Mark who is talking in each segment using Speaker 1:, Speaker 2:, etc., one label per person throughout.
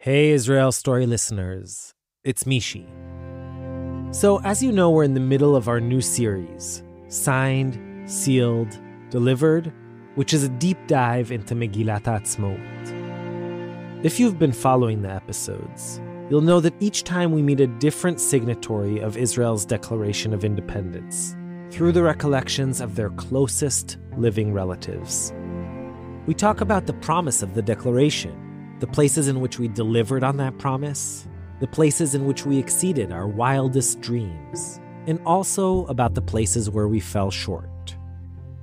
Speaker 1: Hey Israel Story listeners, it's Mishi. So as you know, we're in the middle of our new series, Signed, Sealed, Delivered, which is a deep dive into Megillat Ha'atzmaut. If you've been following the episodes, you'll know that each time we meet a different signatory of Israel's Declaration of Independence, through the recollections of their closest living relatives. We talk about the promise of the Declaration, the places in which we delivered on that promise, the places in which we exceeded our wildest dreams, and also about the places where we fell short.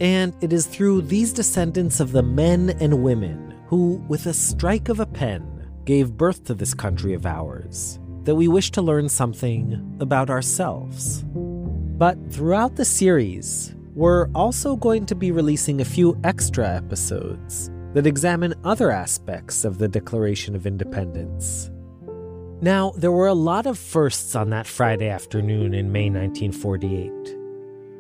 Speaker 1: And it is through these descendants of the men and women who, with a strike of a pen, gave birth to this country of ours, that we wish to learn something about ourselves. But throughout the series, we're also going to be releasing a few extra episodes that examine other aspects of the Declaration of Independence. Now, there were a lot of firsts on that Friday afternoon in May 1948.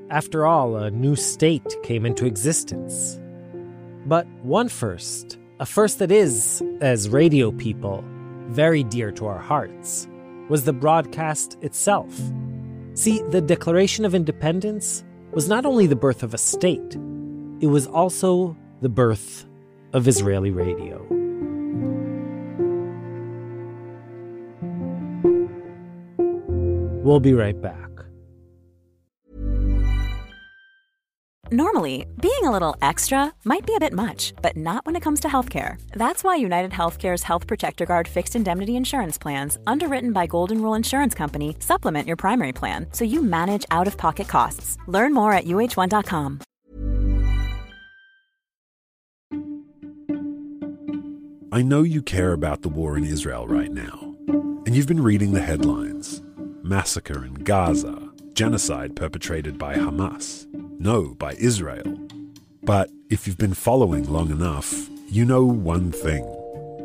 Speaker 1: After all, a new state came into existence. But one first, a first that is, as radio people, very dear to our hearts, was the broadcast itself. See, the Declaration of Independence was not only the birth of a state, it was also the birth of Israeli radio. We'll be right back.
Speaker 2: Normally, being a little extra might be a bit much, but not when it comes to healthcare. That's why United Healthcare's Health Protector Guard fixed indemnity insurance plans, underwritten by Golden Rule Insurance Company, supplement your primary plan so you manage out-of-pocket costs. Learn more at uh1.com.
Speaker 3: I know you care about the war in Israel right now, and you've been reading the headlines. Massacre in Gaza, genocide perpetrated by Hamas. No, by Israel. But if you've been following long enough, you know one thing.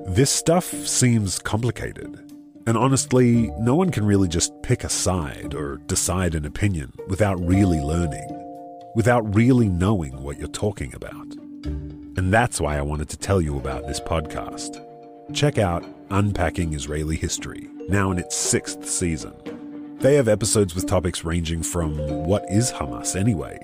Speaker 3: This stuff seems complicated. And honestly, no one can really just pick a side or decide an opinion without really learning, without really knowing what you're talking about. And that's why I wanted to tell you about this podcast. Check out Unpacking Israeli History, now in its 6th season. They have episodes with topics ranging from what is Hamas anyway,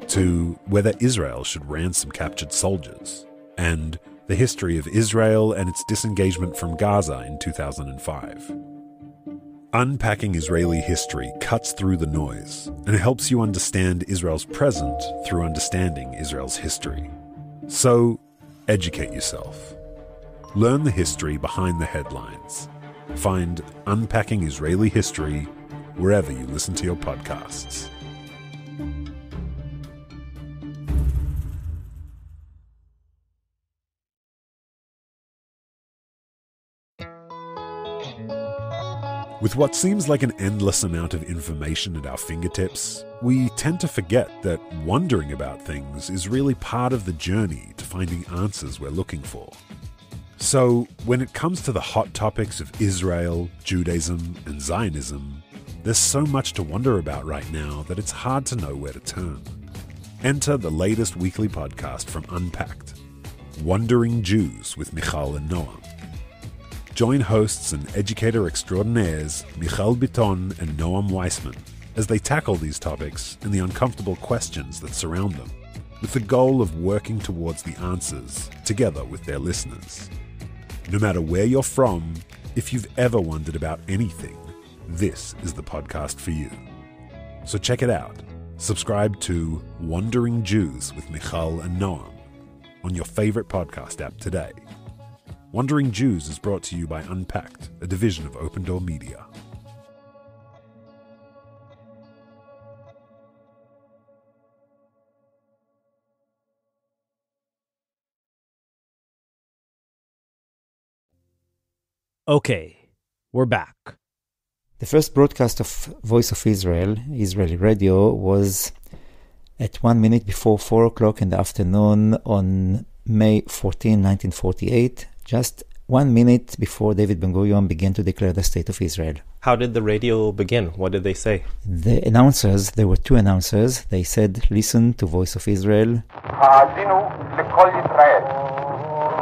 Speaker 3: to whether Israel should ransom captured soldiers, and the history of Israel and its disengagement from Gaza in 2005. Unpacking Israeli History cuts through the noise and helps you understand Israel's present through understanding Israel's history. So, educate yourself. Learn the history behind the headlines. Find Unpacking Israeli History wherever you listen to your podcasts. With what seems like an endless amount of information at our fingertips, we tend to forget that wondering about things is really part of the journey to finding answers we're looking for. So, when it comes to the hot topics of Israel, Judaism, and Zionism, there's so much to wonder about right now that it's hard to know where to turn. Enter the latest weekly podcast from Unpacked, Wandering Jews with Michal and Noam. Join hosts and educator extraordinaires Michal Biton and Noam Weissman as they tackle these topics and the uncomfortable questions that surround them, with the goal of working towards the answers together with their listeners. No matter where you're from, if you've ever wondered about anything, this is the podcast for you. So check it out. Subscribe to Wandering Jews with Michal and Noam on your favorite podcast app today. Wandering Jews is brought to you by Unpacked, a division of Open Door Media.
Speaker 1: Okay, we're back.
Speaker 4: The first broadcast of Voice of Israel, Israeli radio, was at 1 minute before 4 o'clock in the afternoon on May 14, 1948, just 1 minute before David Ben-Gurion began to declare the State of Israel.
Speaker 5: How did the radio begin? What did they say?
Speaker 4: The announcers, there were two announcers, they said, listen to Voice of Israel.
Speaker 6: האזינו לכל ישראל.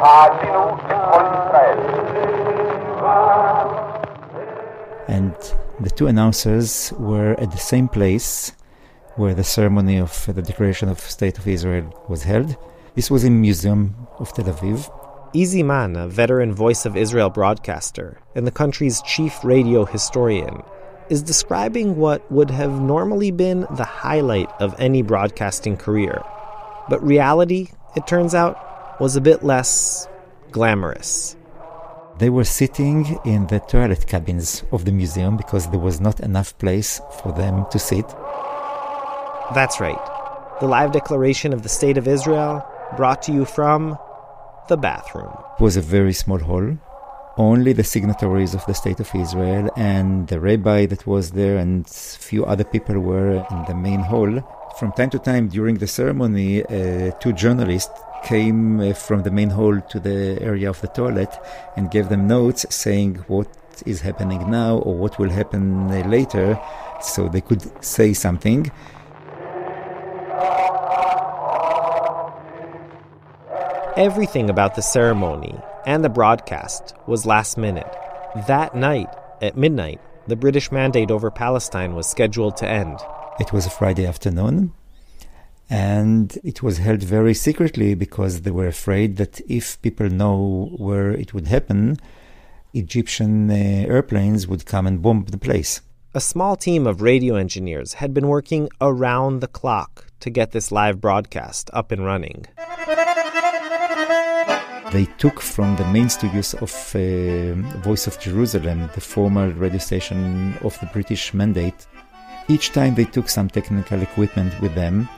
Speaker 6: האזינו לכל ישראל.
Speaker 4: And the two announcers were at the same place where the ceremony of the Declaration of State of Israel was held. This was in Museum of Tel Aviv.
Speaker 1: Izi Man, a veteran Voice of Israel broadcaster and the country's chief radio historian, is describing what would have normally been the highlight of any broadcasting career. But reality, it turns out, was a bit less glamorous.
Speaker 4: They were sitting in the toilet cabins of the museum because there was not enough place for them to sit.
Speaker 1: That's right. The live declaration of the State of Israel brought to you from the bathroom.
Speaker 4: It was a very small hall. Only the signatories of the State of Israel and the rabbi that was there and a few other people were in the main hall. From time to time during the ceremony, two journalists came from the main hall to the area of the toilet and gave them notes saying what is happening now or what will happen later, so they could say something.
Speaker 1: Everything about the ceremony and the broadcast was last minute. That night, at midnight, the British mandate over Palestine was scheduled to end.
Speaker 4: It was a Friday afternoon, and it was held very secretly because they were afraid that if people know where it would happen, Egyptian airplanes would come and bomb the place.
Speaker 1: A small team of radio engineers had been working around the clock to get this live broadcast up and running.
Speaker 4: They took from the main studios of Voice of Jerusalem, the former radio station of the British mandate. Each time they took some technical equipment with them.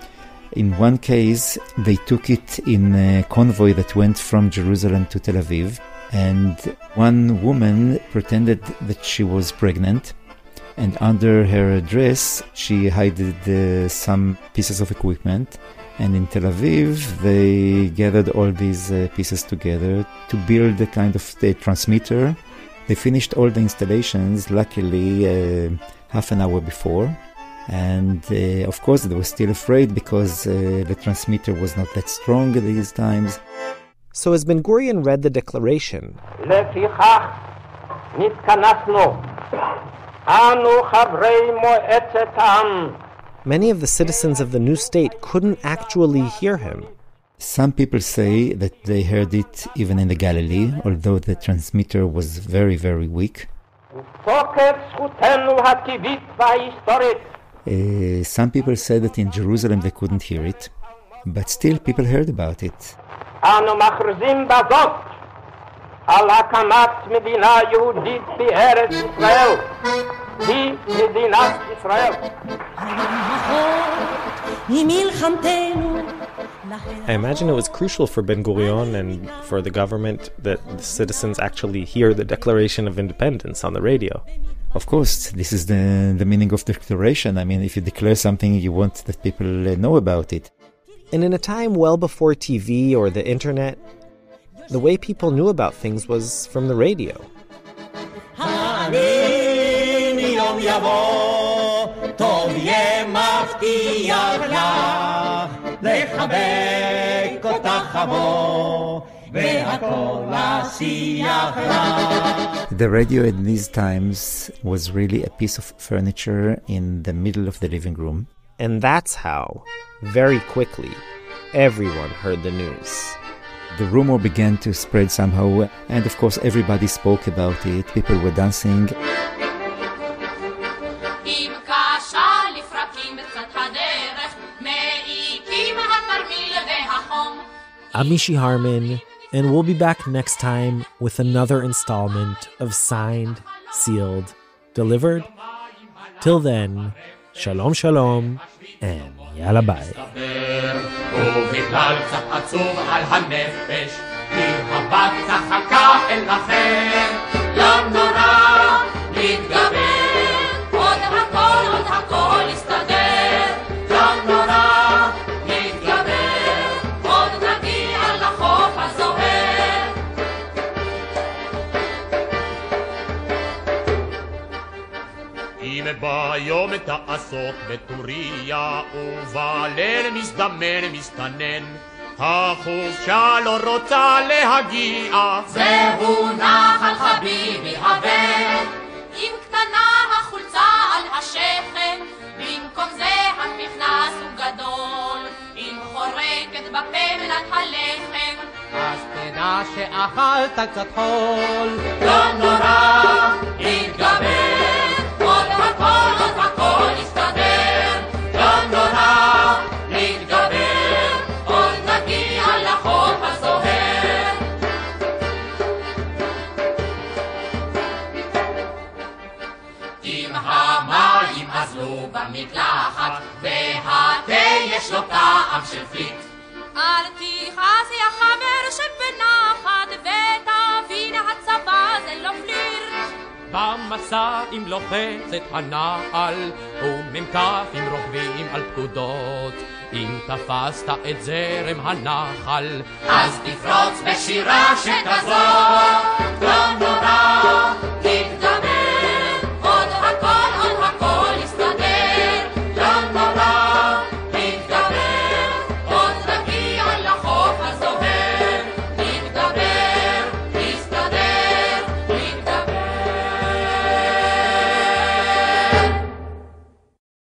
Speaker 4: In one case, they took it in a convoy that went from Jerusalem to Tel Aviv. And one woman pretended that she was pregnant. And under her dress, she hid some pieces of equipment. And in Tel Aviv, they gathered all these pieces together to build a kind of transmitter. They finished all the installations, luckily, half an hour before. And of course, they were still afraid because the transmitter was not that strong these times.
Speaker 1: So as Ben Gurion read the declaration, many of the citizens of the new state couldn't actually hear him.
Speaker 4: Some people say that they heard it even in the Galilee, although the transmitter was very, very weak. Some people said that in Jerusalem they couldn't hear it, but still people heard about it.
Speaker 1: I imagine it was crucial for Ben Gurion and for the government that the citizens actually hear the Declaration of Independence on the radio.
Speaker 4: Of course, this is the meaning of the declaration. I mean, if you declare something, you want that people know about it.
Speaker 1: And in a time well before TV or the internet, the way people knew about things was from the radio.
Speaker 4: The radio in these times was really a piece of furniture in the middle of the living room.
Speaker 1: And that's how, very quickly, everyone heard the news.
Speaker 4: The rumor began to spread somehow, and of course everybody spoke about it. People were dancing.
Speaker 1: I'm Mishy Harman, and we'll be back next time with another installment of Signed, Sealed, Delivered. Till then, Shalom Shalom, and Yalla Bye.
Speaker 6: ובגלל קצת עצוב על הנפש, היא הבת צחקה אל אחר, לא נורא להתגבר, עוד הכל יסתדר, לא נורא להתגבר, עוד נגיע לחוף הזוהר. אם ביום תעסוק בטוריה ובליל מזדמן מסתנן, החופשה לא רוצה להגיע, זהו נחל חביבי הבן, אם קטנה
Speaker 7: שאכלת קצת חול.
Speaker 6: לא נורא, נתגבר, עוד הכל יסתדר. לא נורא, נתגבר, עוד נגיע לחוף הסוהר. אם המים אזלו במקלחת, והתה יש לו טעם של פליט,
Speaker 8: אל תכעס יא חבר שבנחת, ותבין הצבא זה לא פלירט.
Speaker 7: במסע עם לוחצת הנעל, ומ"כים רוכבים על פקודות. אם תפסת את זרם הנחל,
Speaker 6: אז תפרוץ בשירה שכזאת. לא נורא,